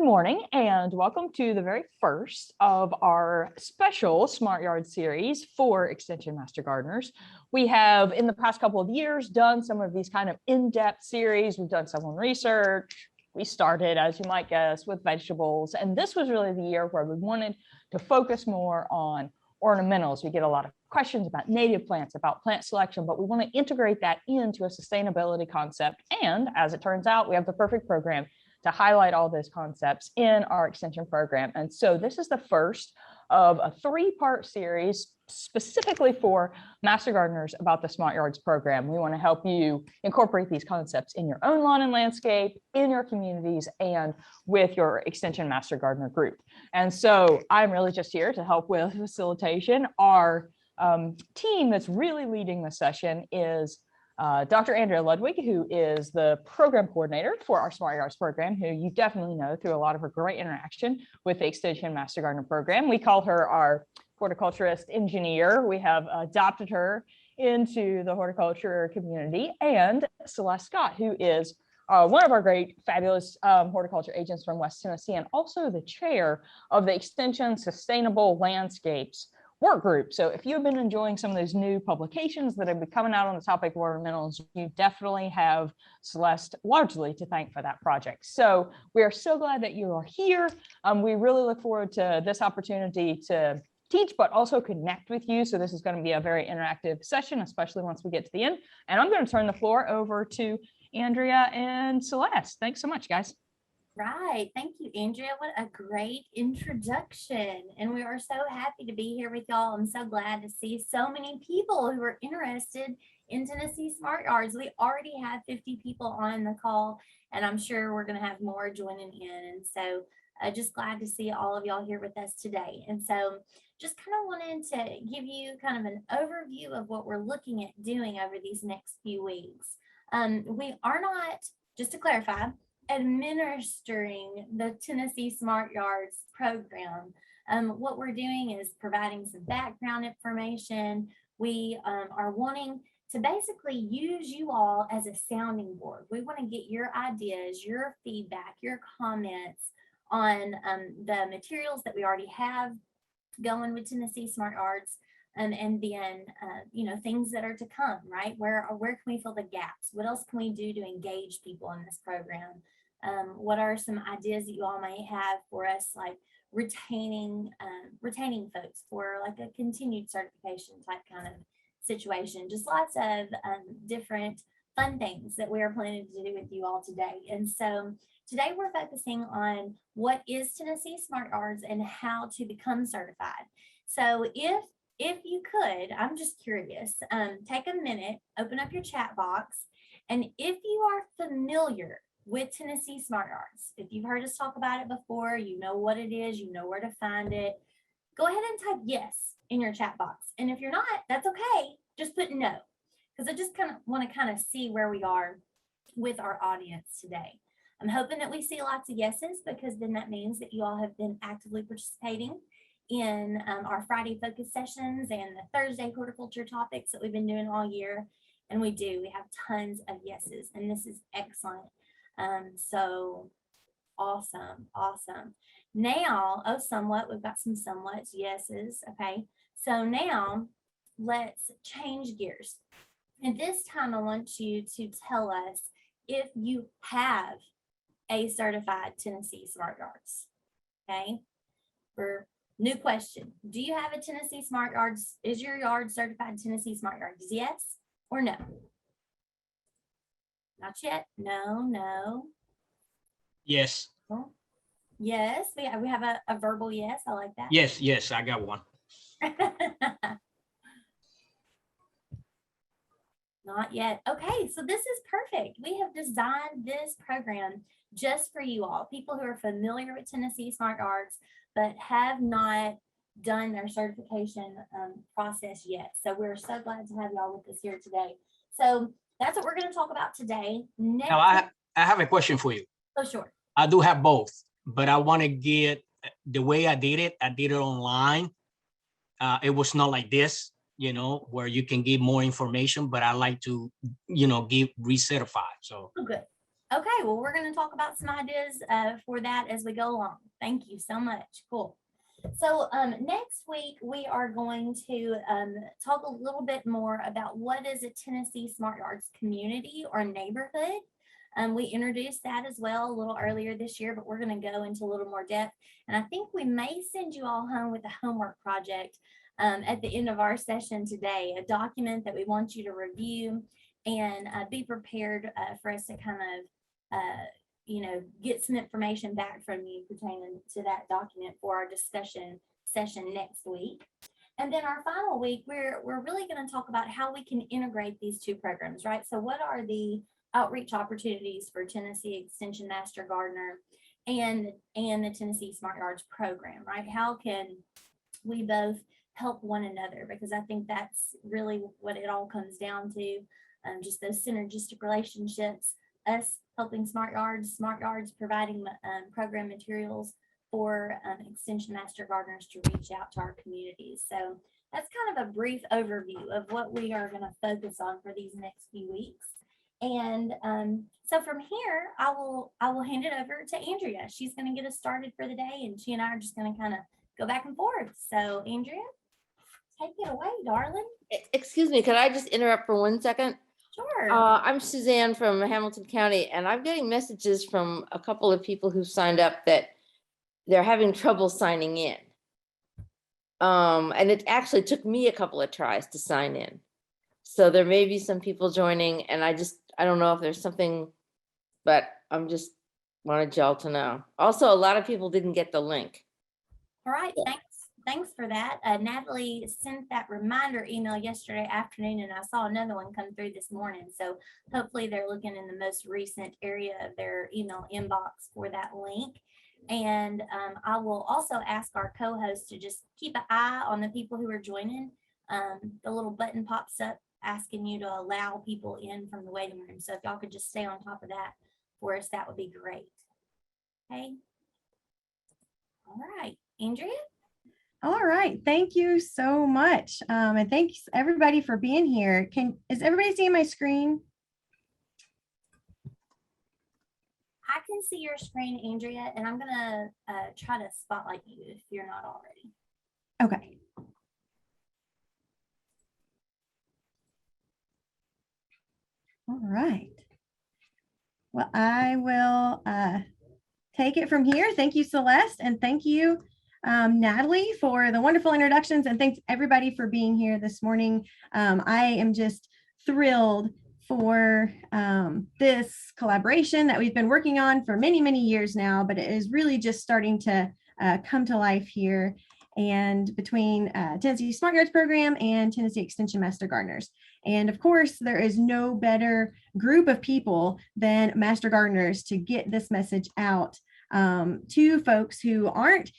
morning and welcome to the very first of our special Smart Yard series for Extension Master Gardeners. We have in the past couple of years done some of these kind of in-depth series. We've done some on research. We started, as you might guess, with vegetables, and this was really the year where we wanted to focus more on ornamentals. We get a lot of questions about native plants, about plant selection, but we want to integrate that into a sustainability concept. And as it turns out, we have the perfect program to highlight all those concepts in our extension program. And so this is the first of a three-part series specifically for Master Gardeners about the Smart Yards program. We want to help you incorporate these concepts in your own lawn and landscape, in your communities, and with your Extension Master Gardener group. And so I'm really just here to help with facilitation. Our team that's really leading the session is Dr. Andrea Ludwig, who is the program coordinator for our Smart Yards program, who you definitely know through a lot of her great interaction with the Extension Master Gardener program. We call her our horticulturist engineer. We have adopted her into the horticulture community. And Celeste Scott, who is one of our great, fabulous horticulture agents from West Tennessee, and also the chair of the Extension Sustainable Landscapes work group. So if you've been enjoying some of those new publications that have been coming out on the topic of ornamentals, you definitely have Celeste largely to thank for that project. So we are so glad that you are here. We really look forward to this opportunity to teach, but also connect with you. So this is going to be a very interactive session, especially once we get to the end. And I'm going to turn the floor over to Andrea and Celeste. Thanks so much, guys. Right. Thank you, Andrea. What a great introduction. And we are so happy to be here with y'all. I'm so glad to see so many people who are interested in Tennessee Smart Yards. We already have 50 people on the call, and I'm sure we're going to have more joining in. And so just glad to see all of y'all here with us today. And so just kind of wanted to give you kind of an overview of what we're looking at doing over these next few weeks. We are not, just to clarify, administering the Tennessee Smart Yards program. What we're doing is providing some background information. We are wanting to basically use you all as a sounding board. We want to get your ideas, your feedback, your comments on the materials that we already have going with Tennessee Smart Yards. And then, things that are to come, right? Where can we fill the gaps? What else can we do to engage people in this program? What are some ideas that you all might have for us, like retaining folks for like a continued certification type kind of situation? Just lots of different fun things that we are planning to do with you all today. And so today we're focusing on what is Tennessee Smart Yards and how to become certified. So if you could, I'm just curious, take a minute, open up your chat box, and if you are familiar with Tennessee Smart Yards, if you've heard us talk about it before, you know what it is, you know where to find it, go ahead and type yes in your chat box. And if you're not, that's okay, just put no, because I just kind of want to see where we are with our audience today. I'm hoping that we see lots of yeses, because then that means that you all have been actively participating in our Friday focus sessions and the Thursday horticulture topics that we've been doing all year. And we have tons of yeses, and this is excellent. So awesome. Now, we've got some somewhat yeses. Okay, so now let's change gears. And this time I want you to tell us if you have a certified Tennessee Smart Yards. Okay, new question. Do you have a Tennessee Smart Yards? Is your yard certified Tennessee Smart Yards? Yes or no? Not yet. No. Yes. Oh, yes. We have a verbal yes. I like that. Yes, I got one. Not yet. Okay, so this is perfect. We have designed this program just for you all, people who are familiar with Tennessee Smart Yards, but have not done their certification process yet. So we're so glad to have y'all with us here today. So that's what we're going to talk about today. Next, Now, I have a question for you. Oh, sure. I do have both, but I want to get the way I did it online. It was not like this, where you can give more information, but I like to, give recertified. So good. Okay, well, we're going to talk about some ideas for that as we go along. Thank you so much. Cool. So next week, we are going to talk a little bit more about what is a Tennessee Smart Yards community or neighborhood. We introduced that as well a little earlier this year, but we're going to go into a little more depth. And I think we may send you all home with a homework project at the end of our session today, a document that we want you to review and be prepared for us to kind of get some information back from you pertaining to that document for our discussion session next week. And then our final week, we're really going to talk about how we can integrate these two programs, right? So what are the outreach opportunities for Tennessee Extension Master Gardener and the Tennessee Smart Yards program, right? How can we both help one another? Because I think that's really what it all comes down to, just those synergistic relationships, us helping Smart Yards providing program materials for Extension Master Gardeners to reach out to our communities. So that's kind of a brief overview of what we are going to focus on for these next few weeks. And so from here, I will hand it over to Andrea. She's going to get us started for the day, and she and I are just going to kind of go back and forth. So Andrea, take it away, darling. Excuse me, could I just interrupt for 1 second? Sure. I'm Suzanne from Hamilton County, and I'm getting messages from a couple of people who signed up that they're having trouble signing in. And it actually took me a couple of tries to sign in. So there may be some people joining, and I don't know if there's something, but I'm just wanted y'all to know. Also, a lot of people didn't get the link. All right, thanks for that. Natalie sent that reminder email yesterday afternoon, and I saw another one come through this morning. So hopefully they're looking in the most recent area of their email inbox for that link. And I will also ask our co-host to just keep an eye on the people who are joining. The little button pops up asking you to allow people in from the waiting room. So if y'all could just stay on top of that for us, that would be great. Okay. All right, Andrea. All right, thank you so much. And thanks everybody for being here. Is everybody seeing my screen? I can see your screen, Andrea, and I'm gonna try to spotlight you if you're not already. Okay. All right. Well, I will take it from here. Thank you, Celeste, and thank you, Natalie, for the wonderful introductions, and thanks everybody for being here this morning. I am just thrilled for this collaboration that we've been working on for many, many years now, but it is really just starting to come to life here. And between Tennessee Smart Yards program and Tennessee Extension Master Gardeners. And of course, there is no better group of people than Master Gardeners to get this message out to folks who aren't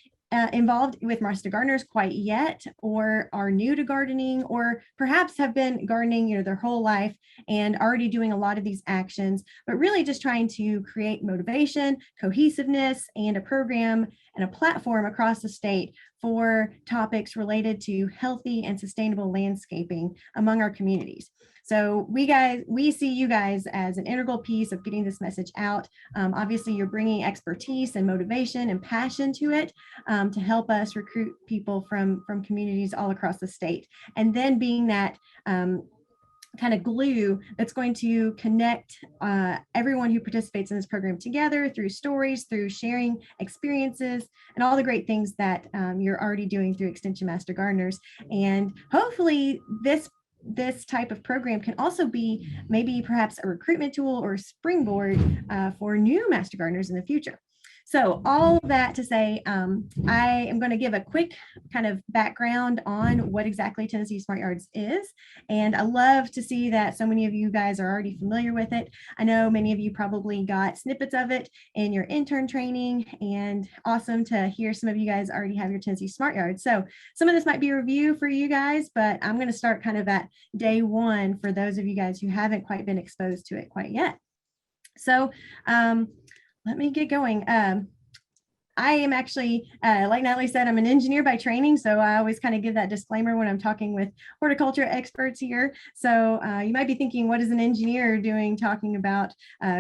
involved with Master Gardeners quite yet, or are new to gardening, or perhaps have been gardening their whole life and already doing a lot of these actions, but really just trying to create motivation, cohesiveness, and a program and a platform across the state for topics related to healthy and sustainable landscaping among our communities. So we see you guys as an integral piece of getting this message out. Obviously, you're bringing expertise and motivation and passion to it to help us recruit people from communities all across the state. And then being that kind of glue that's going to connect everyone who participates in this program together through stories, through sharing experiences, and all the great things that you're already doing through Extension Master Gardeners. And hopefully this type of program can also be maybe perhaps a recruitment tool or springboard for new Master Gardeners in the future. So all that to say, I am going to give a quick kind of background on what exactly Tennessee Smart Yards is. And I love to see that so many of you guys are already familiar with it. I know many of you probably got snippets of it in your intern training, and awesome to hear some of you guys already have your Tennessee Smart Yards. So some of this might be a review for you guys, but I'm going to start kind of at day one for those of you guys who haven't quite been exposed to it quite yet. So let me get going. I am actually, like Natalie said, I'm an engineer by training. So I always kind of give that disclaimer when I'm talking with horticulture experts here. So you might be thinking, what is an engineer doing talking about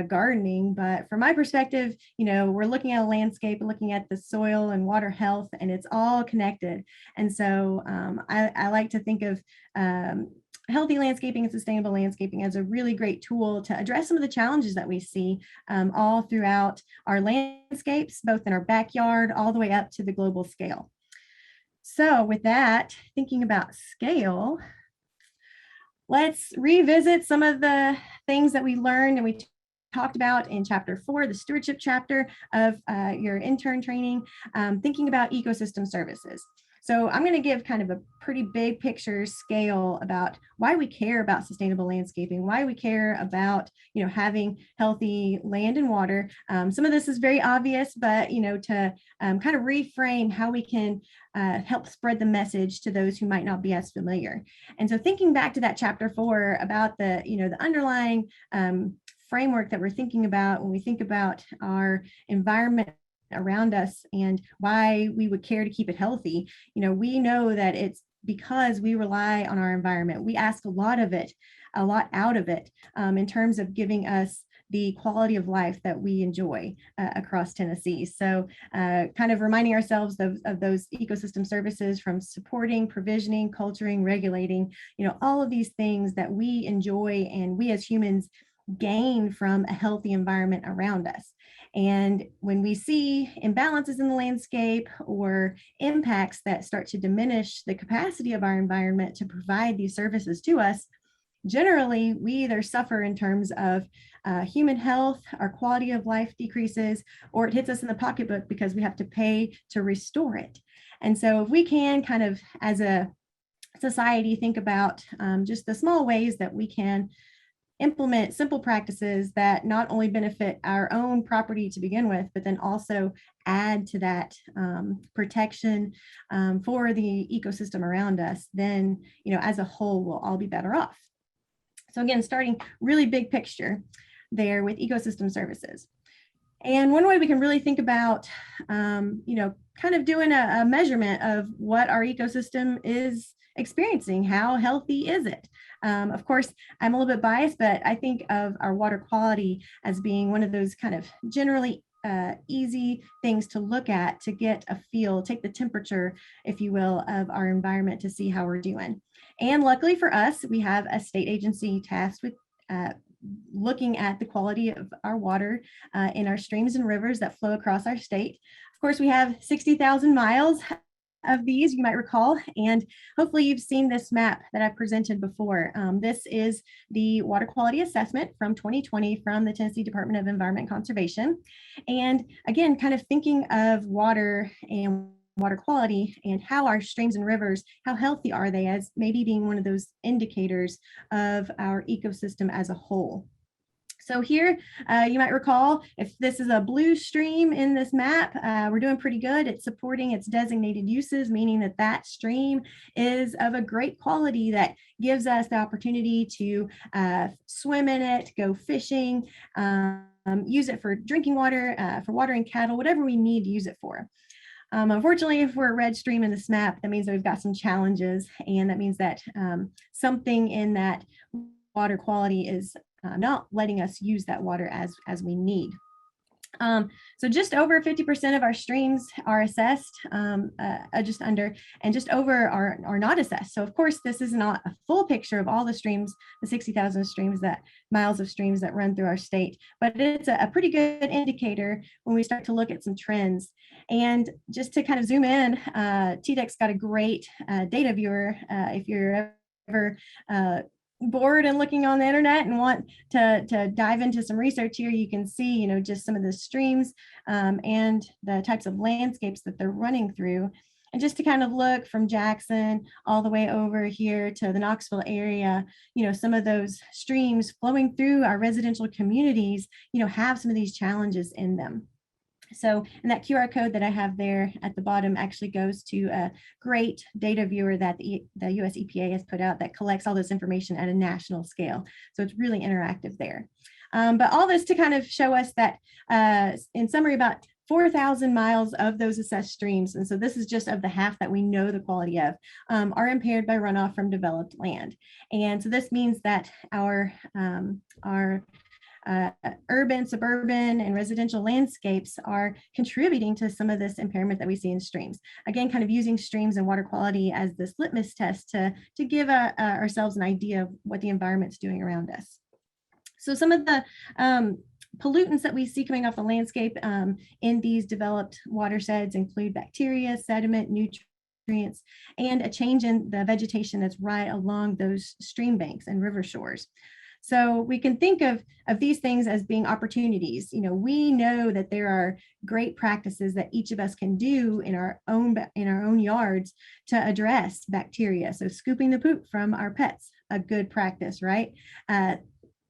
gardening? But from my perspective, we're looking at a landscape, looking at the soil and water health, and it's all connected. And so I like to think of healthy landscaping and sustainable landscaping as a really great tool to address some of the challenges that we see all throughout our landscapes, both in our backyard, all the way up to the global scale. So with that, thinking about scale, let's revisit some of the things that we learned and we talked about in chapter 4, the stewardship chapter of your intern training, thinking about ecosystem services. So I'm going to give kind of a pretty big picture scale about why we care about sustainable landscaping, why we care about, having healthy land and water. Some of this is very obvious, but, to kind of reframe how we can help spread the message to those who might not be as familiar. And so thinking back to that chapter 4 about the, the underlying framework that we're thinking about when we think about our environment around us and why we would care to keep it healthy. We know that it's because we rely on our environment. We ask a lot out of it in terms of giving us the quality of life that we enjoy across Tennessee. So kind of reminding ourselves of those ecosystem services, from supporting, provisioning, culturing, regulating, all of these things that we enjoy and we as humans gain from a healthy environment around us. And when we see imbalances in the landscape or impacts that start to diminish the capacity of our environment to provide these services to us, generally we either suffer in terms of human health, our quality of life decreases, or it hits us in the pocketbook because we have to pay to restore it. And so if we can kind of, as a society, think about just the small ways that we can implement simple practices that not only benefit our own property to begin with, but then also add to that protection for the ecosystem around us, then, as a whole, we'll all be better off. So again, starting really big picture there with ecosystem services. And one way we can really think about, kind of doing a measurement of what our ecosystem is experiencing, how healthy is it? Of course, I'm a little bit biased, but I think of our water quality as being one of those kind of generally easy things to look at, to get a feel, take the temperature, if you will, of our environment to see how we're doing. And luckily for us, we have a state agency tasked with looking at the quality of our water in our streams and rivers that flow across our state. Of course, we have 60,000 miles of these, you might recall, and hopefully you've seen this map that I've presented before. This is the water quality assessment from 2020 from the Tennessee Department of Environment and Conservation. And again, kind of thinking of water and water quality and how our streams and rivers, how healthy are they, as maybe being one of those indicators of our ecosystem as a whole. So here, you might recall, if this is a blue stream in this map, we're doing pretty good. It's supporting its designated uses, meaning that that stream is of a great quality that gives us the opportunity to swim in it, go fishing, use it for drinking water, for watering cattle, whatever we need to use it for. Unfortunately, if we're a red stream in this map, that means that we've got some challenges, and that means that something in that water quality is not letting us use that water as we need. So just over 50% of our streams are assessed, just under, and just over are not assessed. So of course, this is not a full picture of all the streams, the 60,000 streams, miles of streams that run through our state, but it's a pretty good indicator when we start to look at some trends. And just to kind of zoom in, TDEC's got a great data viewer. If you're ever bored and looking on the internet and want to dive into some research here, you can see, just some of the streams and the types of landscapes that they're running through. And just to kind of look from Jackson all the way over here to the Knoxville area, some of those streams flowing through our residential communities, have some of these challenges in them. So, and that QR code that I have there at the bottom actually goes to a great data viewer that the US EPA has put out that collects all this information at a national scale. So it's really interactive there. But all this to kind of show us that, in summary, about 4,000 miles of those assessed streams, and so this is just of the half that we know the quality of, are impaired by runoff from developed land. And so this means that our urban, suburban, and residential landscapes are contributing to some of this impairment that we see in streams. Again, kind of using streams and water quality as this litmus test to give ourselves an idea of what the environment's doing around us. So some of the pollutants that we see coming off the landscape in these developed watersheds include bacteria, sediment, nutrients, and a change in the vegetation that's right along those stream banks and river shores. So we can think of these things as being opportunities. You know, we know that there are great practices that each of us can do in our own yards to address bacteria. So scooping the poop from our pets, a good practice, right?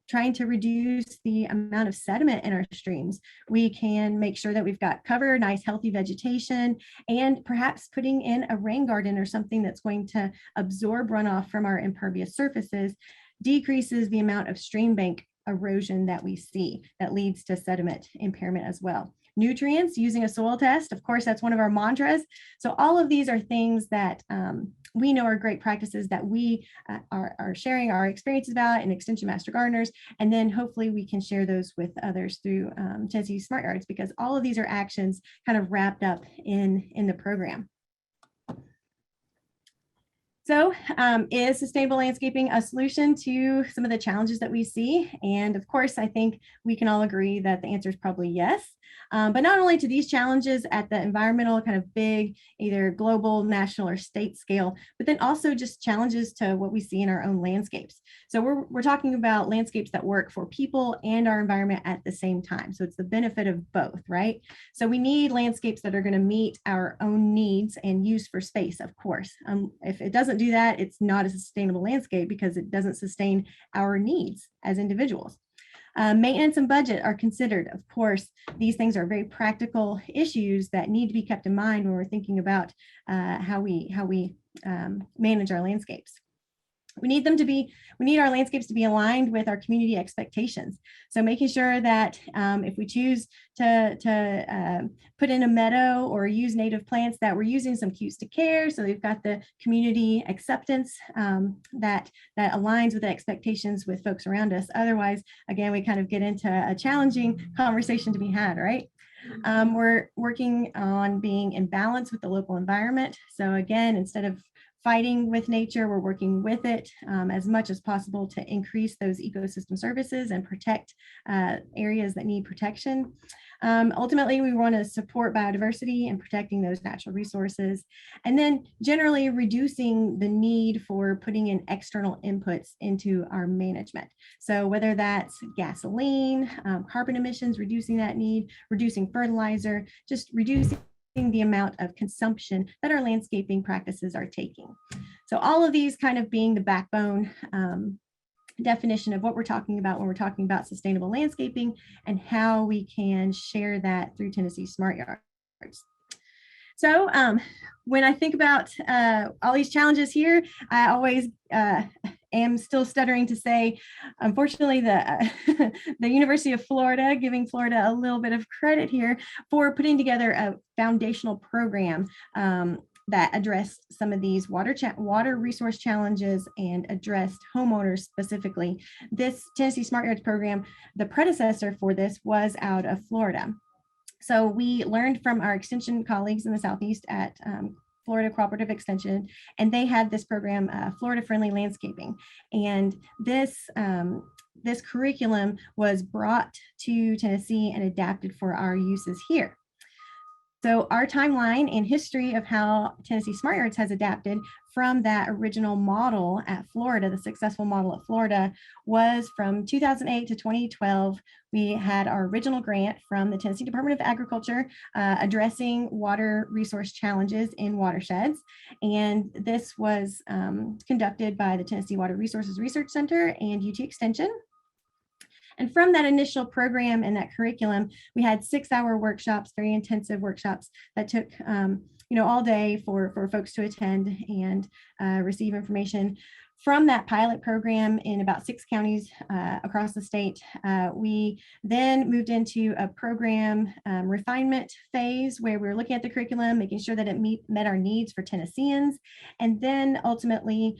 Trying to reduce the amount of sediment in our streams. We can make sure that we've got cover, nice healthy vegetation, and perhaps putting in a rain garden or something that's going to absorb runoff from our impervious surfaces decreases the amount of stream bank erosion that we see that leads to sediment impairment as well. Nutrients, using a soil test, of course, that's one of our mantras. So all of these are things that we know are great practices that we are sharing our experiences about in Extension Master Gardeners, and then hopefully we can share those with others through TNSY Smart Yards, because all of these are actions kind of wrapped up in the program. So is sustainable landscaping a solution to some of the challenges that we see? And of course, I think we can all agree that the answer is probably yes. But not only to these challenges at the environmental kind of big, either global, national, or state scale, but then also just challenges to what we see in our own landscapes. So we're talking about landscapes that work for people and our environment at the same time. So it's the benefit of both, right? So we need landscapes that are going to meet our own needs and use for space, of course. If it doesn't do that, it's not a sustainable landscape because it doesn't sustain our needs as individuals. Maintenance and budget are considered. Of course, these things are very practical issues that need to be kept in mind when we're thinking about how we manage our landscapes. We need our landscapes to be aligned with our community expectations. So making sure that if we choose to put in a meadow or use native plants, that we're using some cues to care. So they've got the community acceptance that aligns with the expectations with folks around us. Otherwise, again, we kind of get into a challenging conversation to be had, right? We're working on being in balance with the local environment. So again, instead of fighting with nature, we're working with it as much as possible to increase those ecosystem services and protect areas that need protection. Ultimately, we want to support biodiversity and protecting those natural resources, and then generally reducing the need for putting in external inputs into our management. So whether that's gasoline, carbon emissions, reducing that need, reducing fertilizer, just reducing the amount of consumption that our landscaping practices are taking. So all of these kind of being the backbone definition of what we're talking about when we're talking about sustainable landscaping and how we can share that through TNSY Smart Yards. So when I think about all these challenges here, I always am still stuttering to say, unfortunately, the University of Florida, giving Florida a little bit of credit here for putting together a foundational program that addressed some of these water resource challenges and addressed homeowners specifically. This TNSY Smart Yards program, the predecessor for this was out of Florida. So we learned from our extension colleagues in the Southeast at Florida Cooperative Extension, and they had this program, Florida Friendly Landscaping. And this curriculum was brought to Tennessee and adapted for our uses here. So our timeline and history of how TNSY Smart Yards has adapted from that original model at Florida, the successful model at Florida, was from 2008 to 2012. We had our original grant from the Tennessee Department of Agriculture addressing water resource challenges in watersheds. And this was conducted by the Tennessee Water Resources Research Center and UT Extension. And from that initial program and that curriculum, we had 6-hour workshops, very intensive workshops that took all day for folks to attend and receive information. From that pilot program in about 6 counties across the state, we then moved into a program refinement phase where we were looking at the curriculum, making sure that it met our needs for Tennesseans. And then ultimately,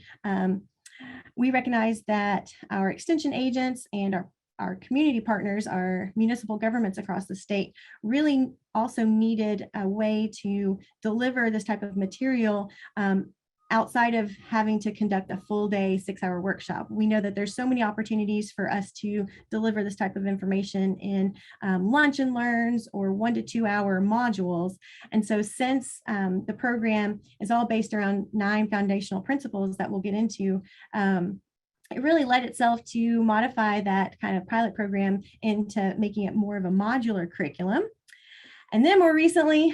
we recognized that our extension agents and our community partners, our municipal governments across the state, really also needed a way to deliver this type of material outside of having to conduct a full day 6-hour workshop. We know that there's so many opportunities for us to deliver this type of information in lunch and learns or 1 to 2 hour modules. And so since the program is all based around 9 foundational principles that we'll get into, it really led itself to modify that kind of pilot program into making it more of a modular curriculum. And then more recently,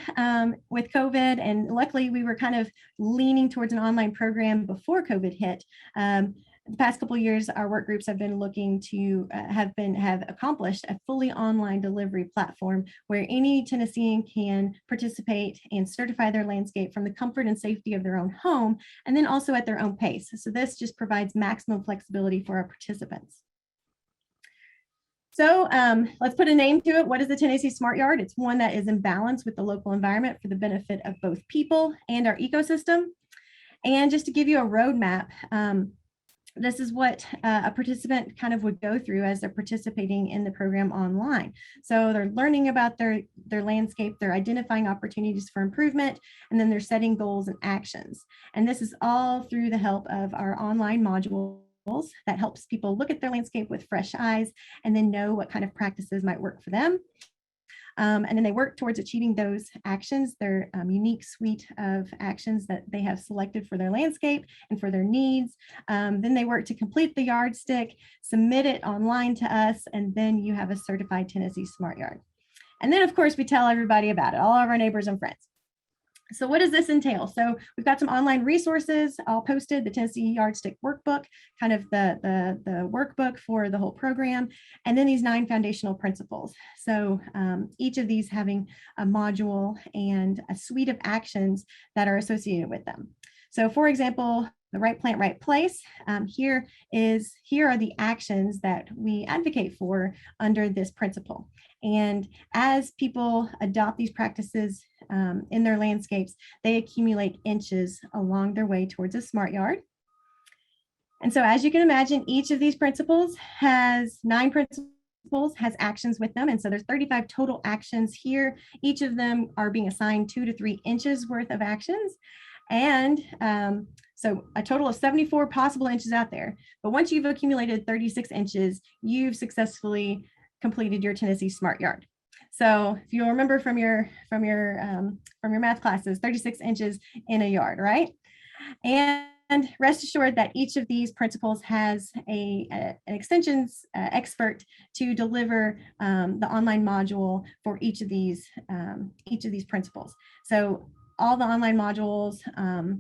with COVID, and luckily we were kind of leaning towards an online program before COVID hit. The past couple of years, our work groups have been looking to have accomplished a fully online delivery platform where any Tennessean can participate and certify their landscape from the comfort and safety of their own home, and then also at their own pace. So this just provides maximum flexibility for our participants. So let's put a name to it. What is the Tennessee Smart Yard? It's one that is in balance with the local environment for the benefit of both people and our ecosystem. And just to give you a roadmap, this is what a participant kind of would go through as they're participating in the program online. So they're learning about their landscape, they're identifying opportunities for improvement, and then they're setting goals and actions. And this is all through the help of our online modules that helps people look at their landscape with fresh eyes and then know what kind of practices might work for them. And then they work towards achieving those actions, their unique suite of actions that they have selected for their landscape and for their needs. Then they work to complete the yardstick, submit it online to us, and then you have a certified Tennessee Smart Yard. And then of course we tell everybody about it, all of our neighbors and friends. So what does this entail? So we've got some online resources all posted, the Tennessee Yardstick Workbook, kind of the workbook for the whole program, and then these 9 foundational principles. So each of these having a module and a suite of actions that are associated with them. So for example, the right plant, right place. Here are the actions that we advocate for under this principle. And as people adopt these practices in their landscapes, they accumulate inches along their way towards a smart yard. And so as you can imagine, each of these principles has 9 principles, has actions with them. And so there's 35 total actions here. Each of them are being assigned 2 to 3 inches worth of actions. And so a total of 74 possible inches out there. But once you've accumulated 36 inches, you've successfully completed your Tennessee Smart Yard. So if you'll remember from your math classes, 36 inches in a yard, right? And rest assured that each of these principles has an extensions expert to deliver the online module for each of these principles. So all the online modules,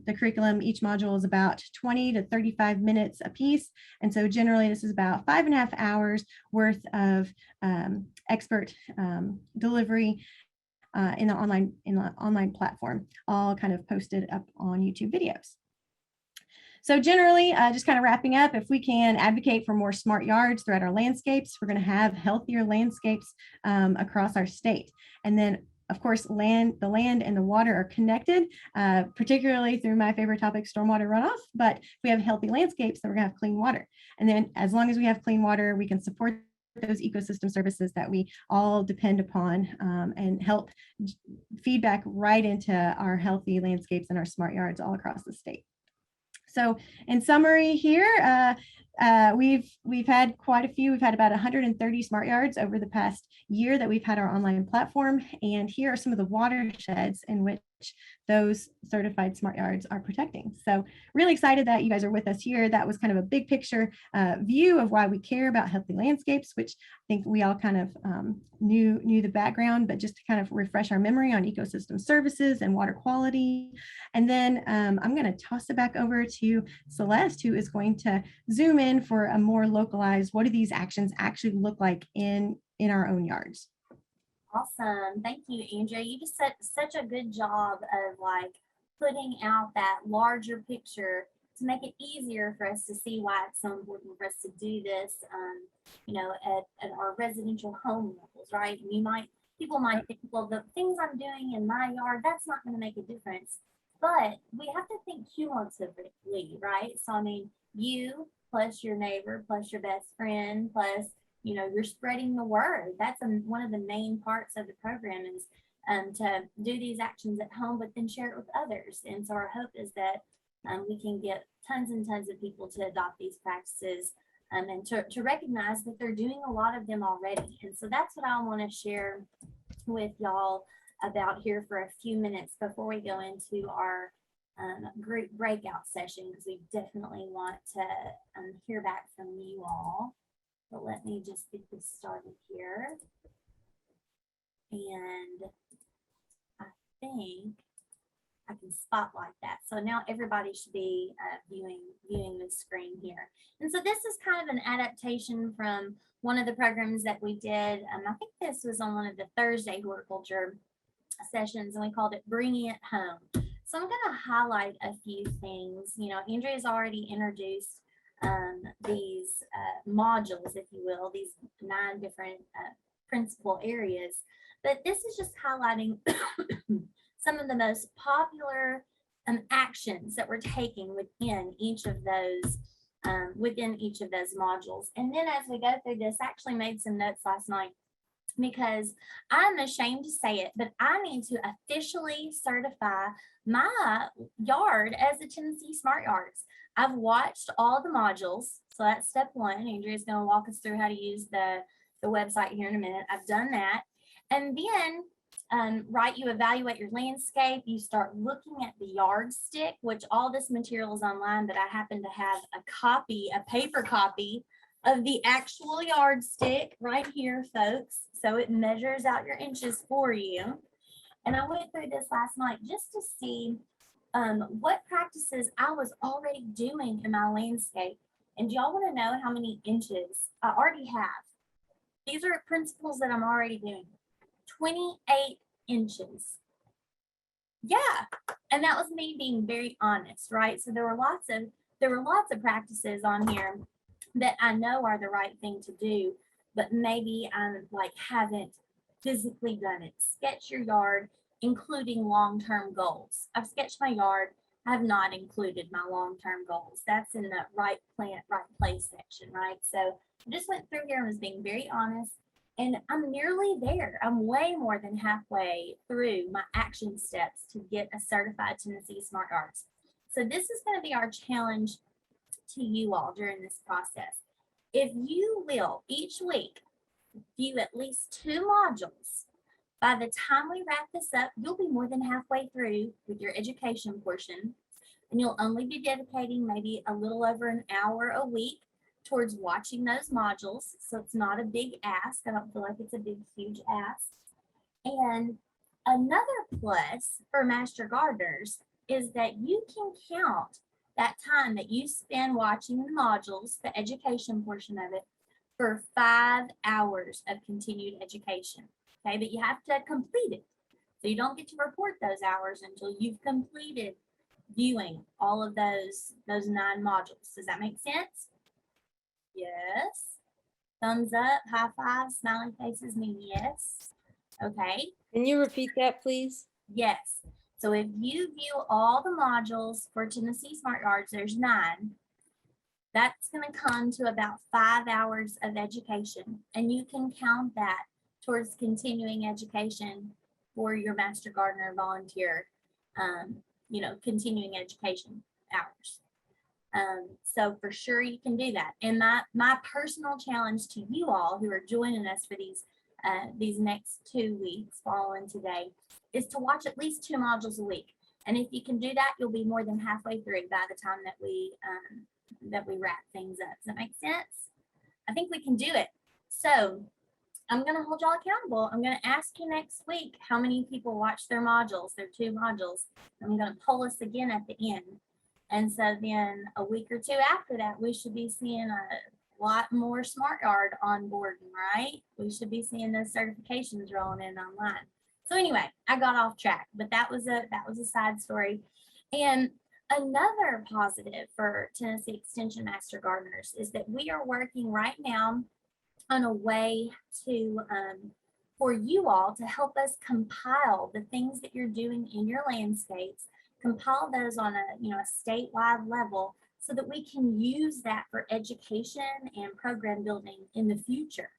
the curriculum, each module is about 20 to 35 minutes a piece. And so generally this is about 5.5 hours worth of expert delivery in the online platform, all kind of posted up on YouTube videos. So generally, just kind of wrapping up, if we can advocate for more smart yards throughout our landscapes, we're going to have healthier landscapes across our state. And then of course, the land and the water are connected, particularly through my favorite topic, stormwater runoff. But if we have healthy landscapes, then we're gonna have clean water. And then as long as we have clean water, we can support those ecosystem services that we all depend upon and help feedback right into our healthy landscapes and our smart yards all across the state. So in summary here, we've had quite a few. We've had about 130 smart yards over the past year that we've had our online platform. And here are some of the watersheds in which those certified smart yards are protecting. So really excited that you guys are with us here. That was kind of a big picture view of why we care about healthy landscapes, which I think we all kind of knew the background, but just to kind of refresh our memory on ecosystem services and water quality. And then I'm going to toss it back over to Celeste, who is going to zoom in for a more localized, what do these actions actually look like in our own yards? Awesome. Thank you, Andrea. You just said such a good job of like putting out that larger picture to make it easier for us to see why it's so important for us to do this, you know, at our residential home levels, right? And people might think, well, the things I'm doing in my yard, that's not going to make a difference. But we have to think cumulatively, right? So, I mean, you plus your neighbor, plus your best friend, plus, you know, you're spreading the word. That's one of the main parts of the program is to do these actions at home, but then share it with others. And so our hope is that we can get tons and tons of people to adopt these practices and to recognize that they're doing a lot of them already. And so that's what I want to share with y'all about here for a few minutes before we go into our group breakout session, because we definitely want to hear back from you all. But let me just get this started here. And I think I can spotlight that. So now everybody should be viewing the screen here. And so this is kind of an adaptation from one of the programs that we did. I think this was on one of the Thursday horticulture sessions, and we called it Bringing It Home. So I'm going to highlight a few things. You know, Andrea's already introduced these modules, if you will, these 9 different principal areas. But this is just highlighting some of the most popular actions that we're taking within each of those modules. And then as we go through this, I actually made some notes last night because I'm ashamed to say it, but I need to officially certify my yard as a TNSY Smart Yards. I've watched all the modules, so that's step 1. Andrea's going to walk us through how to use the website here in a minute. I've done that. And then, right, you evaluate your landscape, you start looking at the yardstick, which all this material is online, but I happen to have a paper copy of the actual yardstick right here, folks. So it measures out your inches for you. And I went through this last night just to see what practices I was already doing in my landscape. And do y'all want to know how many inches I already have? These are principles that I'm already doing. 28 inches. Yeah. And that was me being very honest, right? So there were lots of practices on here that I know are the right thing to do, but maybe I haven't physically done it. Sketch your yard, including long-term goals. I've sketched my yard. I have not included my long-term goals. That's in the right plant, right place section, right? So I just went through here and was being very honest, and I'm nearly there. I'm way more than halfway through my action steps to get a certified TNSY Smart Yards. So this is going to be our challenge to you all during this process. If you will each week view at least 2 modules, by the time we wrap this up, you'll be more than halfway through with your education portion, and you'll only be dedicating maybe a little over an hour a week towards watching those modules. So it's not a big ask. I don't feel like it's a big, huge ask. And another plus for Master Gardeners is that you can count that time that you spend watching the modules, the education portion of it, for 5 hours of continued education. Okay, but you have to complete it. So you don't get to report those hours until you've completed viewing all of those 9 modules. Does that make sense? Yes. Thumbs up, high five, smiling faces mean yes. Okay. Can you repeat that, please? Yes. So if you view all the modules for TNSY Smart Yards, there's 9. That's going to come to about 5 hours of education. And you can count that towards continuing education for your Master Gardener volunteer, continuing education hours. So for sure you can do that. And my personal challenge to you all who are joining us for these next 2 weeks following today is to watch at least 2 modules a week. And if you can do that, you'll be more than halfway through by the time that we wrap things up. Does that make sense? I think we can do it. So I'm going to hold y'all accountable. I'm going to ask you next week how many people watch their modules, their 2 modules. I'm going to poll us again at the end. And so then a week or 2 after that, we should be seeing a lot more Smart Yard on board, right? We should be seeing those certifications rolling in online. So anyway, I got off track, but that was a side story. And Another positive for Tennessee Extension Master Gardeners is that we are working right now on a way to for you all to help us compile the things that you're doing in your landscapes, compile those on a a statewide level so that we can use that for education and program building in the future.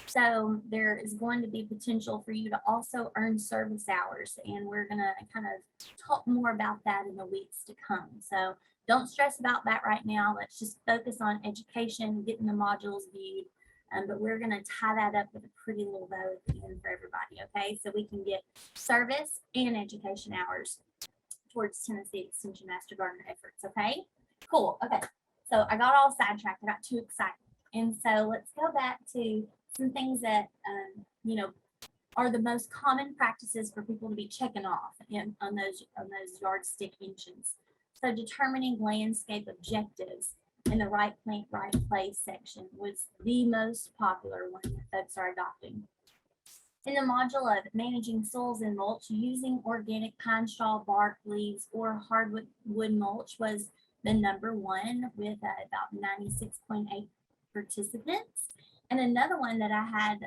So there is going to be potential for you to also earn service hours, and we're going to kind of talk more about that in the weeks to come. So don't stress about that right now. Let's just focus on education, getting the modules viewed. But we're going to tie that up with a pretty little bow at the end for everybody, okay? So we can get service and education hours towards Tennessee Extension Master Gardener efforts, okay? Cool, okay. So I got all sidetracked, I got too excited. And so let's go back to some things that, are the most common practices for people to be checking off on those yardstick inches. So determining landscape objectives in the right plant, right place section was the most popular one that folks are adopting. In the module of managing soils and mulch, using organic pine straw, bark, leaves, or hardwood mulch was the #1 with about 96.8 participants. And another one that I had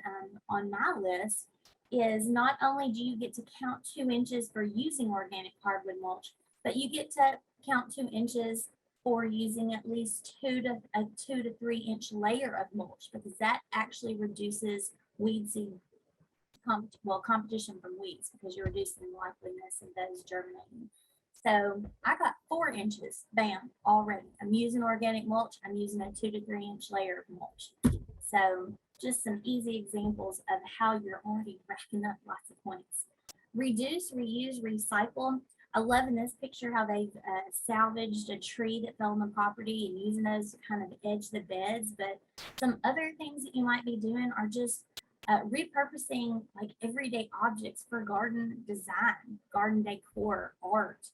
on my list is not only do you get to count 2 inches for using organic hardwood mulch, but you get to count 2 inches for using at least a 2 to 3 inch layer of mulch, because that actually reduces weed seed competition from weeds, because you're reducing the likeliness of those germinating. So I got 4 inches, bam, already. I'm using organic mulch. I'm using a 2 to 3 inch layer of mulch. So just some easy examples of how you're already racking up lots of points. Reduce, reuse, recycle. I love in this picture how they've salvaged a tree that fell on the property and using those to kind of edge the beds. But some other things that you might be doing are just repurposing like everyday objects for garden design, garden decor, art.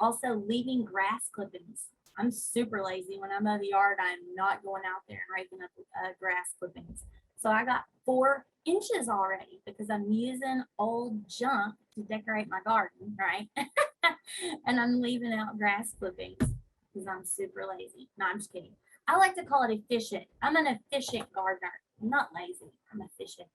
Also leaving grass clippings. I'm super lazy. When I mow the yard, I'm not going out there and raking up grass clippings. So I got 4 inches already because I'm using old junk to decorate my garden, right? And I'm leaving out grass clippings because I'm super lazy. No, I'm just kidding. I like to call it efficient. I'm an efficient gardener. I'm not lazy. I'm efficient.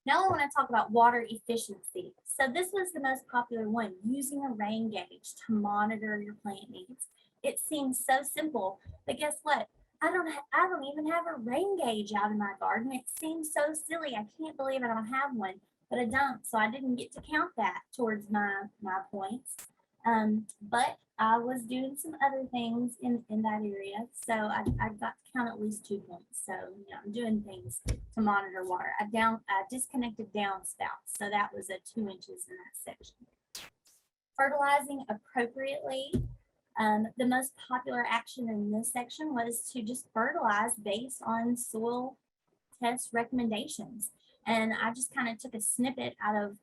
Now I want to talk about water efficiency. So this was the most popular one, using a rain gauge to monitor your plant needs. It seems so simple, but guess what? I don't even have a rain gauge out in my garden. It seems so silly. I can't believe I don't have one, but I don't. So I didn't get to count that towards my points. But I was doing some other things in that area. So I got to count at least 2 points. So, I'm doing things to monitor water. I disconnected downspouts. So that was at 2 inches in that section. Fertilizing appropriately. The most popular action in this section was to just fertilize based on soil test recommendations. And I just kind of took a snippet out of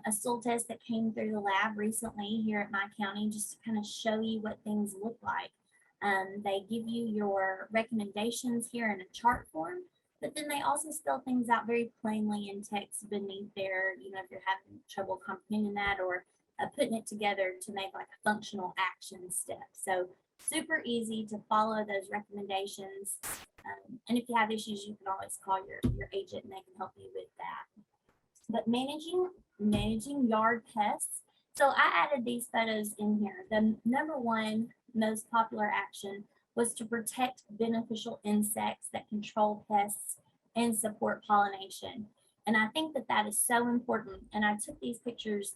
a soil test that came through the lab recently here at my county, just to kind of show you what things look like. They give you your recommendations here in a chart form, but then they also spell things out very plainly in text beneath there, if you're having trouble comprehending that, or putting it together to make like a functional action step. So super easy to follow those recommendations. And if you have issues, you can always call your agent and they can help you with that. But managing yard pests. So I added these photos in here. The #1 most popular action was to protect beneficial insects that control pests and support pollination. And I think that is so important. And I took these pictures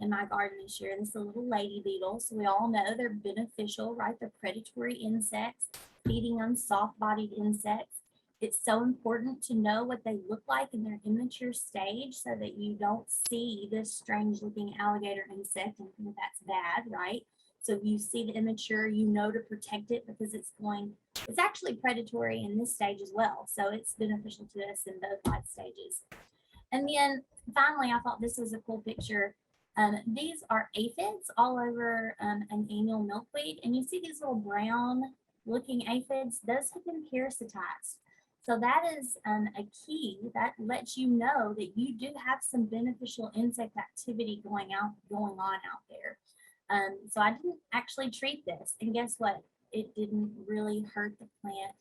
in my garden this year. This is a little lady beetle. So we all know they're beneficial, right? They're predatory insects, feeding on soft-bodied insects. It's so important to know what they look like in their immature stage so that you don't see this strange-looking alligator insect and think that's bad, right? So if you see the immature, to protect it because it's actually predatory in this stage as well. So it's beneficial to us in both life stages. And then finally, I thought this was a cool picture. These are aphids all over an annual milkweed. And you see these little brown looking aphids, those have been parasitized. So that is a key that lets you know that you do have some beneficial insect activity going on out there. So I didn't actually treat this, and guess what? It didn't really hurt the plant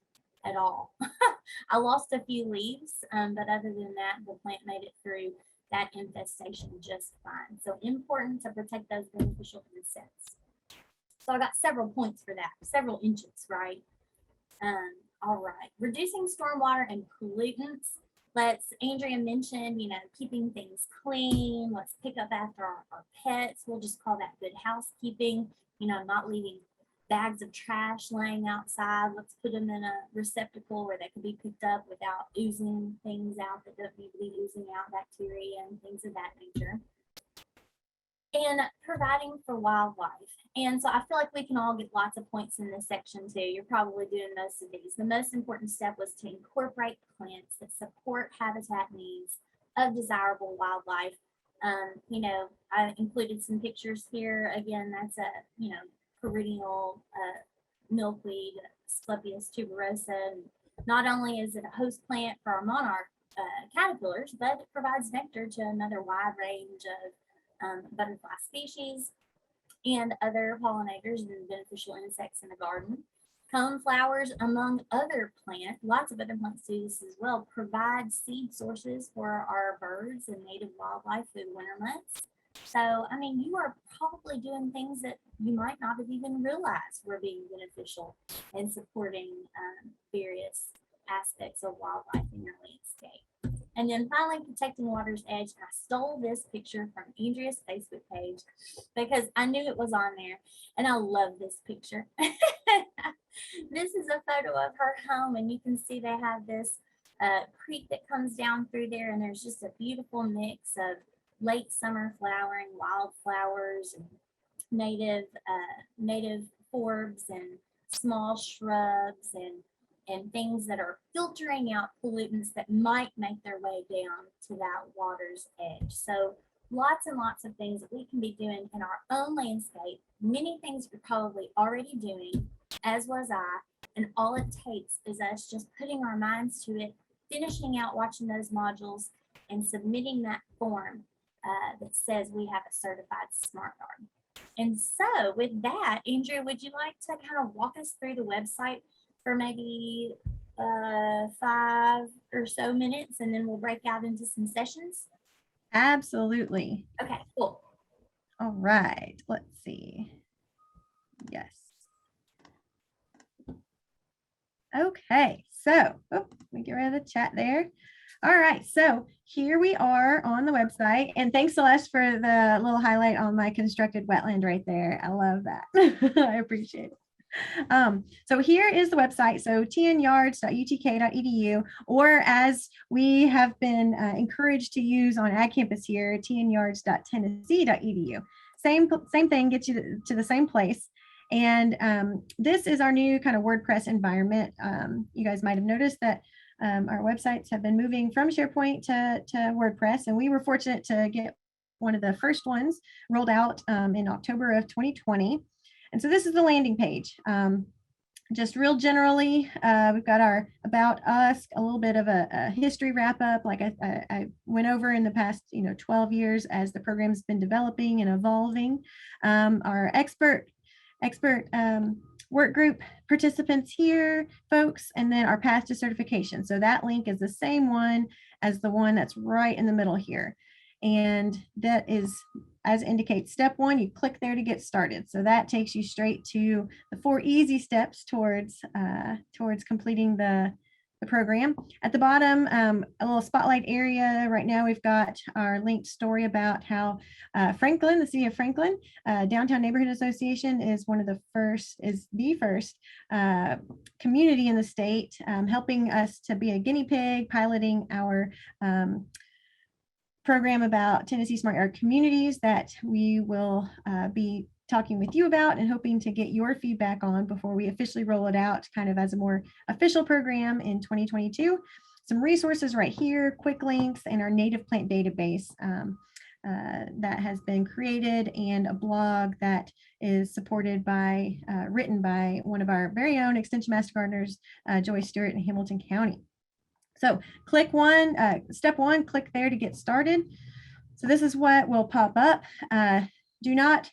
at all. I lost a few leaves, but other than that, the plant made it through that infestation just fine. So important to protect those beneficial insects. So I got several points for that, several inches, right? All right, reducing stormwater and pollutants. Let's, Andrea mentioned, keeping things clean. Let's pick up after our pets. We'll just call that good housekeeping, not leaving bags of trash laying outside. Let's put them in a receptacle where they can be picked up without oozing things out that don't need to be oozing out, bacteria and things of that nature. And providing for wildlife. And so I feel like we can all get lots of points in this section too. You're probably doing most of these. The most important step was to incorporate plants that support habitat needs of desirable wildlife. I included some pictures here. Again, that's a, perennial milkweed, Asclepias tuberosa. And not only is it a host plant for our monarch caterpillars, but it provides nectar to another wide range of butterfly species and other pollinators and beneficial insects in the garden. Cone flowers, among other plants, lots of other plants do this as well, provide seed sources for our birds and native wildlife through the winter months. So, you are probably doing things that you might not have even realized were being beneficial and supporting various aspects of wildlife in your landscape. And then finally, protecting water's edge. I stole this picture from Andrea's Facebook page because I knew it was on there, and I love this picture. This is a photo of her home, and you can see they have this creek that comes down through there, and there's just a beautiful mix of late summer flowering wildflowers and native forbs and small shrubs and things that are filtering out pollutants that might make their way down to that water's edge. So lots and lots of things that we can be doing in our own landscape. Many things you're probably already doing, as was I, and all it takes is us just putting our minds to it, finishing out watching those modules, and submitting that form that says we have a certified smart yard. And so with that, Andrea, would you like to kind of walk us through the website for maybe 5 or so minutes, and then we'll break out into some sessions? Absolutely. Okay, cool. All right, let's see. Yes. Okay, so let me get rid of the chat there. All right, so here we are on the website, and thanks, Celeste, for the little highlight on my constructed wetland right there. I love that. I appreciate it. So here is the website, so tnyards.utk.edu, or as we have been encouraged to use on Ag Campus here, tnyards.tennessee.edu. Same thing, gets you to the same place. And this is our new kind of WordPress environment. You guys might have noticed that our websites have been moving from SharePoint to WordPress, and we were fortunate to get one of the first ones rolled out in October of 2020. And so this is the landing page. Just real generally, we've got our About Us, a little bit of a history wrap up, like I went over in the past 12 years as the program's been developing and evolving. Our expert work group participants here, folks, and then our path to certification. So that link is the same one as the one that's right in the middle here. And that is, as indicates, step 1, you click there to get started. So that takes you straight to the 4 easy steps towards completing the program. At the bottom, a little spotlight area. Right now we've got our linked story about how Franklin, the city of Franklin, Downtown Neighborhood Association is the first community in the state, helping us to be a guinea pig, piloting our program about Tennessee Smart Yard communities that we will be talking with you about and hoping to get your feedback on before we officially roll it out kind of as a more official program in 2022. Some resources right here, quick links, and our native plant database that has been created, and a blog that is supported by, written by one of our very own Extension Master Gardeners, Joy Stewart in Hamilton County. So click step 1, click there to get started. So this is what will pop up. Do not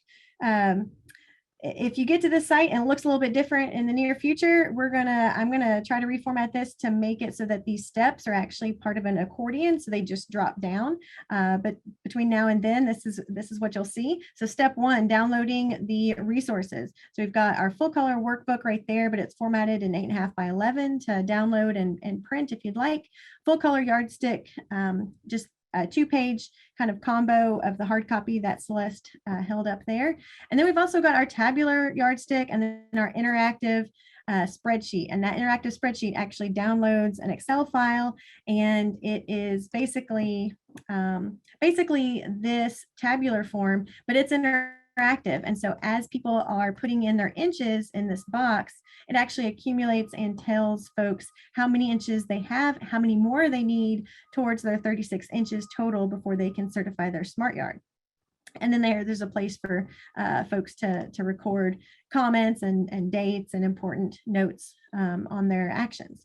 If you get to this site and it looks a little bit different in the near future, I'm gonna try to reformat this to make it so that these steps are actually part of an accordion, so they just drop down. But between now and then, this is what you'll see. So step one, downloading the resources. So we've got our full color workbook right there, but it's formatted in 8.5 by 11 to download and print if you'd like. Full color yardstick, just a 2-page kind of combo of the hard copy that Celeste held up there. And then we've also got our tabular yardstick and then our interactive spreadsheet. And that interactive spreadsheet actually downloads an Excel file, and it is basically this tabular form, but it's interactive. And so as people are putting in their inches in this box, it actually accumulates and tells folks how many inches they have, how many more they need towards their 36 inches total before they can certify their smart yard. And then there's a place for folks to record comments and dates and important notes on their actions.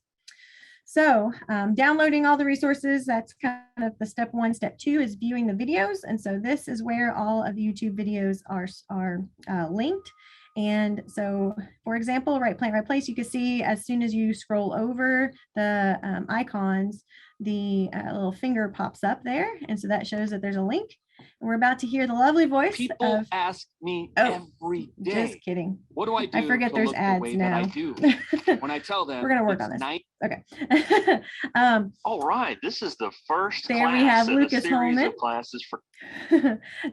So downloading all the resources, that's kind of the step one. Step two is viewing the videos. And so this is where all of the YouTube videos are linked. And so, for example, Right Plant, Right Place, you can see as soon as you scroll over the icons, the little finger pops up there. And so that shows that there's a link. And we're about to hear the lovely voice People of, ask me every day. just kidding. What do I do? I forget to there's look ads the way now. That I do? When I tell them We're going to work it's on this. night. Okay. All right, this is the first There class we have in Lucas a series Holman. of classes for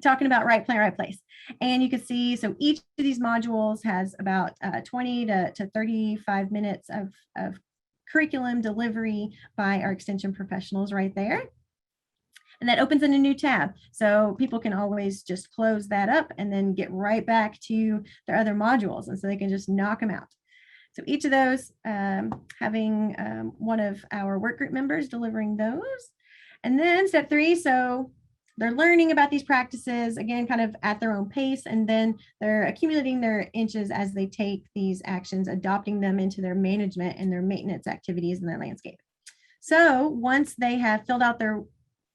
talking about Right Plant, Right Place. And you can see, so each of these modules has about 20 to 35 minutes of curriculum delivery by our extension professionals right there. And that opens in a new tab. So people can always just close that up and then get right back to their other modules. And so they can just knock them out. So each of those having one of our work group members delivering those. And then step three, so they're learning about these practices, again, kind of at their own pace, and then they're accumulating their inches as they take these actions, adopting them into their management and their maintenance activities in their landscape. So once they have filled out their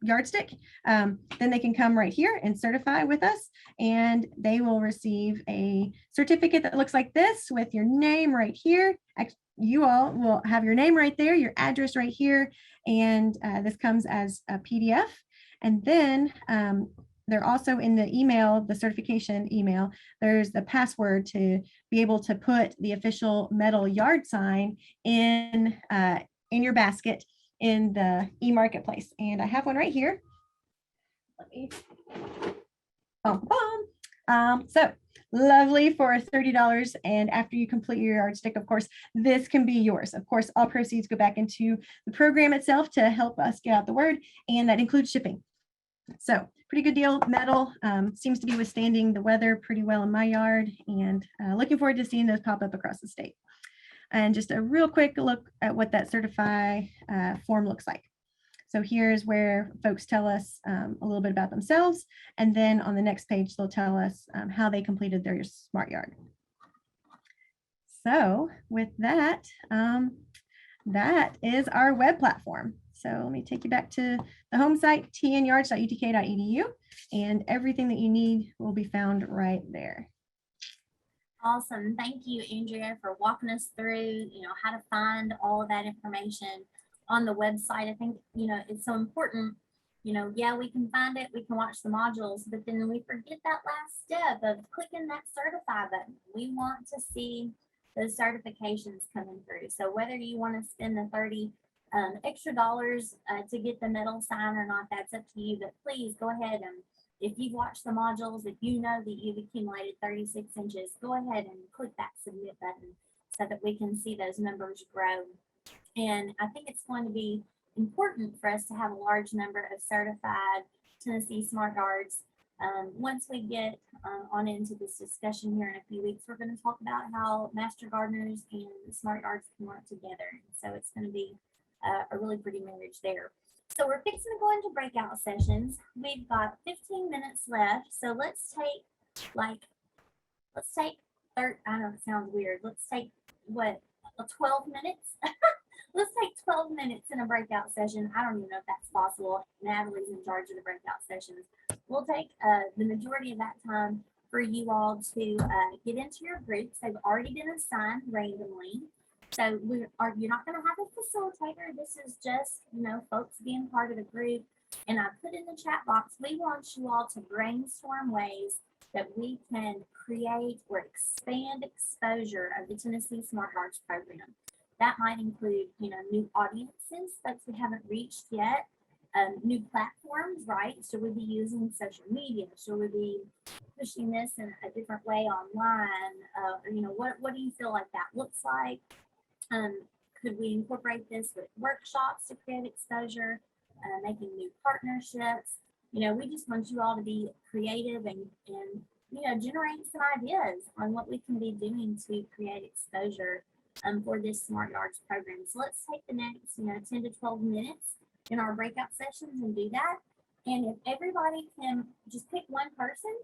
yardstick, then they can come right here and certify with us, and they will receive a certificate that looks like this with your name right here. You all will have your name right there, your address right here, and this comes as a PDF. And then they're also in the email, the certification email, there's the password to be able to put the official metal yard sign in your basket in the e-marketplace. And I have one right here. Let me, so lovely for $30. And after you complete your yardstick, of course, this can be yours. Of course, all proceeds go back into the program itself to help us get out the word, and that includes shipping. So pretty good deal. Metal seems to be withstanding the weather pretty well in my yard, and looking forward to seeing those pop up across the state. And just a real quick look at what that certify form looks like. So here's where folks tell us a little bit about themselves. And then on the next page, they'll tell us how they completed their smart yard. So with that, that is our web platform. So let me take you back to the home site, tnyards.utk.edu, and everything that you need will be found right there. Awesome. Thank you, Andrea, for walking us through, how to find all of that information on the website. I think, it's so important, yeah, we can find it, we can watch the modules, but then we forget that last step of clicking that certify button. We want to see those certifications coming through. So whether you want to spend the $30 extra to get the metal sign or not, that's up to you, but please go ahead and if you've watched the modules, if you know that you've accumulated 36 inches, go ahead and click that submit button so that we can see those numbers grow. And I think it's going to be important for us to have a large number of certified Tennessee smart yards. Once we get on into this discussion here in a few weeks, we're going to talk about how master gardeners and smart yards can work together. So it's going to be a really pretty marriage there. So we're fixing to go into breakout sessions. We've got 15 minutes left. So let's take I know it sounds weird. Let's take 12 minutes? Let's take 12 minutes in a breakout session. I don't even know if that's possible. Natalie's in charge of the breakout sessions. We'll take the majority of that time for you all to get into your groups. They've already been assigned randomly. So you're not going to have a facilitator. This is just, folks being part of the group. And I put in the chat box, we want you all to brainstorm ways that we can create or expand exposure of the Tennessee Smart Arts program. That might include, new audiences that we haven't reached yet, new platforms, right? Should we be using social media? Should we be pushing this in a different way online? What do you feel like that looks like? Could we incorporate this with workshops to create exposure, making new partnerships? We just want you all to be creative and generate some ideas on what we can be doing to create exposure for this Smart Yards program. So let's take the next, 10 to 12 minutes in our breakout sessions and do that. And if everybody can just pick one person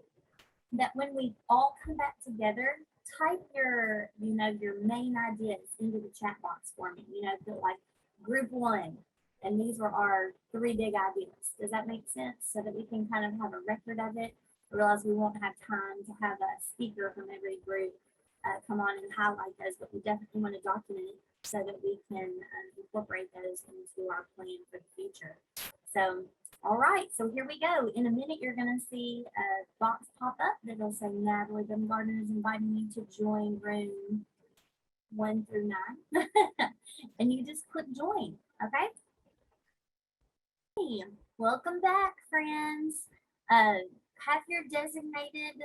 that when we all come back together, type your main ideas into the chat box for me, like group 1. And these were our 3 big ideas. Does that make sense? So that we can kind of have a record of it. I realize we won't have time to have a speaker from every group come on and highlight those, but we definitely want to document it so that we can incorporate those into our plan for the future. So, all right, so here we go. In a minute, you're going to see a box pop up that'll say Natalie Baumgartner is inviting you to join room 1 through 9. And you just click join, okay? Hey, welcome back, friends. Have your designated,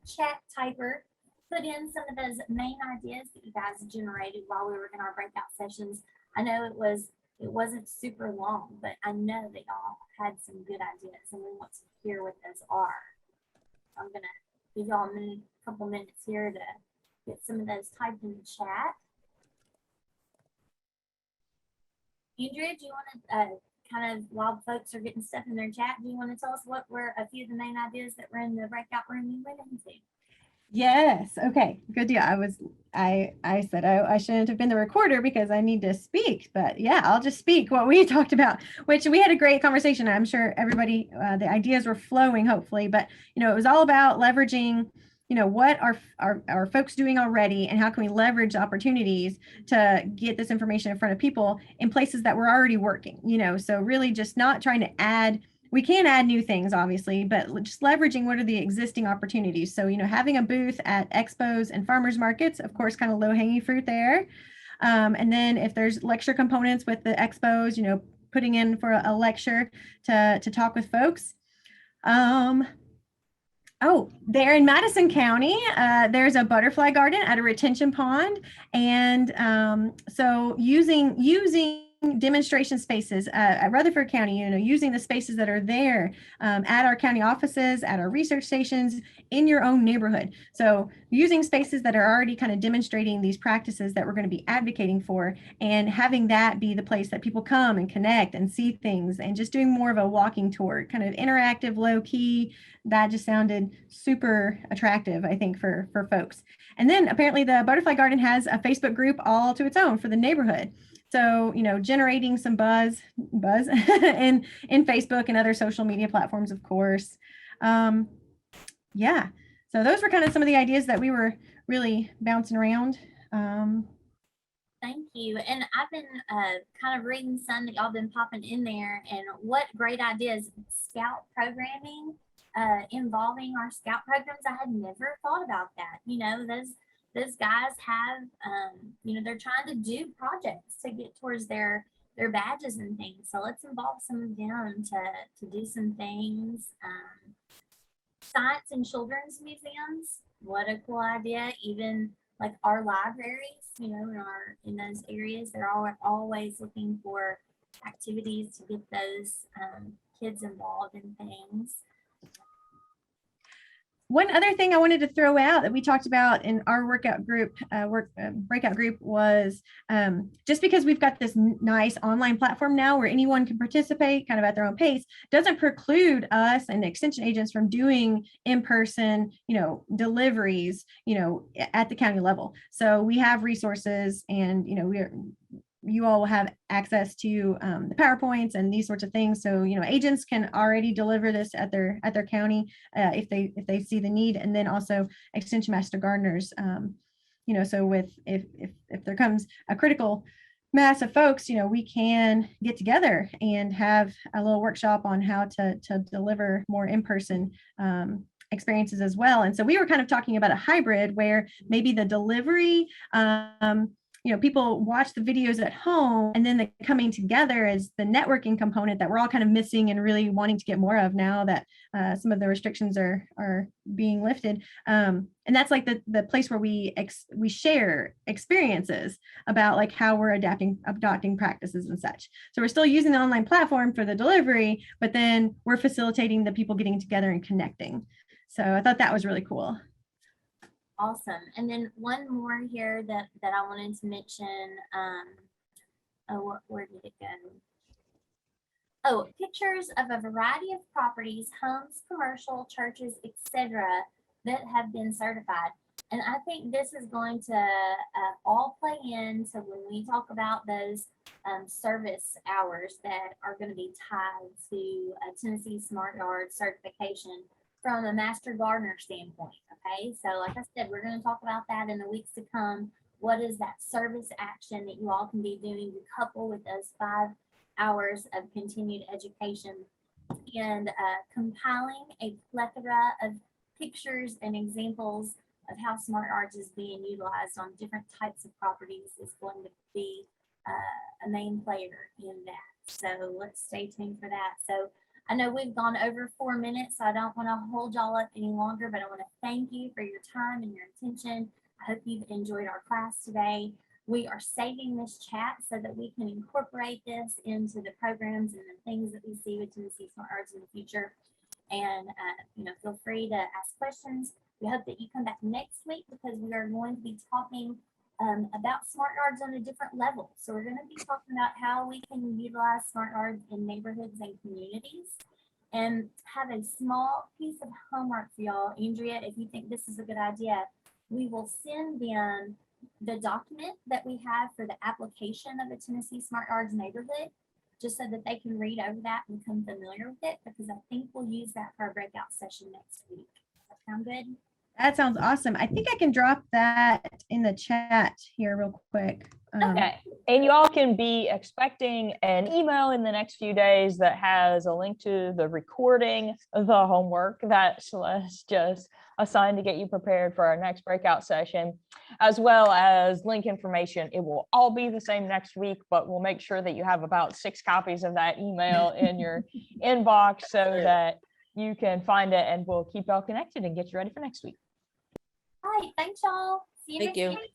chat typer put in some of those main ideas that you guys generated while we were in our breakout sessions. I know it wasn't super long, but I know that y'all had some good ideas and we want to hear what those are. I'm gonna give y'all a couple minutes here to get some of those typed in the chat. Andrea, do you want to kind of, while folks are getting stuff in their chat, do you want to tell us what were a few of the main ideas that were in the breakout room you went into? Yes. Okay. Good deal. I said I shouldn't have been the recorder because I need to speak, but yeah, I'll just speak what we talked about, which we had a great conversation. I'm sure everybody, the ideas were flowing, hopefully, but it was all about leveraging, what are folks doing already and how can we leverage opportunities to get this information in front of people in places that we're already working, so really just not trying to add. We can add new things, obviously, but just leveraging what are the existing opportunities. So, having a booth at expos and farmers markets, of course, kind of low hanging fruit there. And then if there's lecture components with the expos, putting in for a lecture to talk with folks. Oh, there in Madison County, there's a butterfly garden at a retention pond. And so using demonstration spaces at Rutherford County, using the spaces that are there at our county offices, at our research stations, in your own neighborhood. So using spaces that are already kind of demonstrating these practices that we're going to be advocating for, and having that be the place that people come and connect and see things, and just doing more of a walking tour, kind of interactive, low key. That just sounded super attractive, I think, for folks. And then apparently the Butterfly Garden has a Facebook group all to its own for the neighborhood. So, generating some buzz in Facebook and other social media platforms, of course. Yeah, so those were kind of some of the ideas that we were really bouncing around. Thank you. And I've been kind of reading some that y'all been popping in there, and what great ideas. Scout programming involving our scout programs. I had never thought about that. Those guys have, they're trying to do projects to get towards their badges and things. So let's involve some of them to do some things. Science and children's museums. What a cool idea. Even like our libraries, in those areas, they're always looking for activities to get those kids involved in things. One other thing I wanted to throw out that we talked about in our workout group, breakout group, was just because we've got this nice online platform now where anyone can participate kind of at their own pace, doesn't preclude us and extension agents from doing in-person, deliveries, at the county level. So we have resources, and you all will have access to the PowerPoints and these sorts of things. So, agents can already deliver this at their county if they see the need. And then also Extension Master Gardeners, so if there comes a critical mass of folks, we can get together and have a little workshop on how to deliver more in-person experiences as well. And so we were kind of talking about a hybrid where maybe the delivery, people watch the videos at home, and then the coming together is the networking component that we're all kind of missing and really wanting to get more of now that some of the restrictions are being lifted. And that's like the place where we share experiences about like how we're adopting practices and such. So we're still using the online platform for the delivery, but then we're facilitating the people getting together and connecting. So I thought that was really cool. Awesome. And then one more here that I wanted to mention. Where did it go? Oh, pictures of a variety of properties, homes, commercial, churches, etc., that have been certified. And I think this is going to all play in. So when we talk about those service hours that are going to be tied to a Tennessee Smart Yard certification, from a master gardener standpoint. Okay, so like I said, we're going to talk about that in the weeks to come. What is that service action that you all can be doing to couple with those 5 hours of continued education, and compiling a plethora of pictures and examples of how Smart Yards is being utilized on different types of properties is going to be a main player in that. So let's stay tuned for that. So I know we've gone over 4 minutes, so I don't want to hold y'all up any longer, but I want to thank you for your time and your attention. I hope you've enjoyed our class today. We are saving this chat so that we can incorporate this into the programs and the things that we see with Tennessee Smart Yards in the future. And, feel free to ask questions. We hope that you come back next week because we are going to be talking about Smart Yards on a different level. So we're going to be talking about how we can utilize Smart Yards in neighborhoods and communities, and have a small piece of homework for y'all. Andrea, if you think this is a good idea, we will send them the document that we have for the application of the Tennessee Smart Yards neighborhood, just so that they can read over that and become familiar with it, because I think we'll use that for our breakout session next week. Does that sound good? That sounds awesome. I think I can drop that in the chat here real quick. Okay. And you all can be expecting an email in the next few days that has a link to the recording of the homework that Celeste just assigned to get you prepared for our next breakout session, as well as link information. It will all be the same next week, but we'll make sure that you have about 6 copies of that email in your inbox so that you can find it, and we'll keep y'all connected and get you ready for next week. All right. Thanks, y'all. See you Thank next you. week.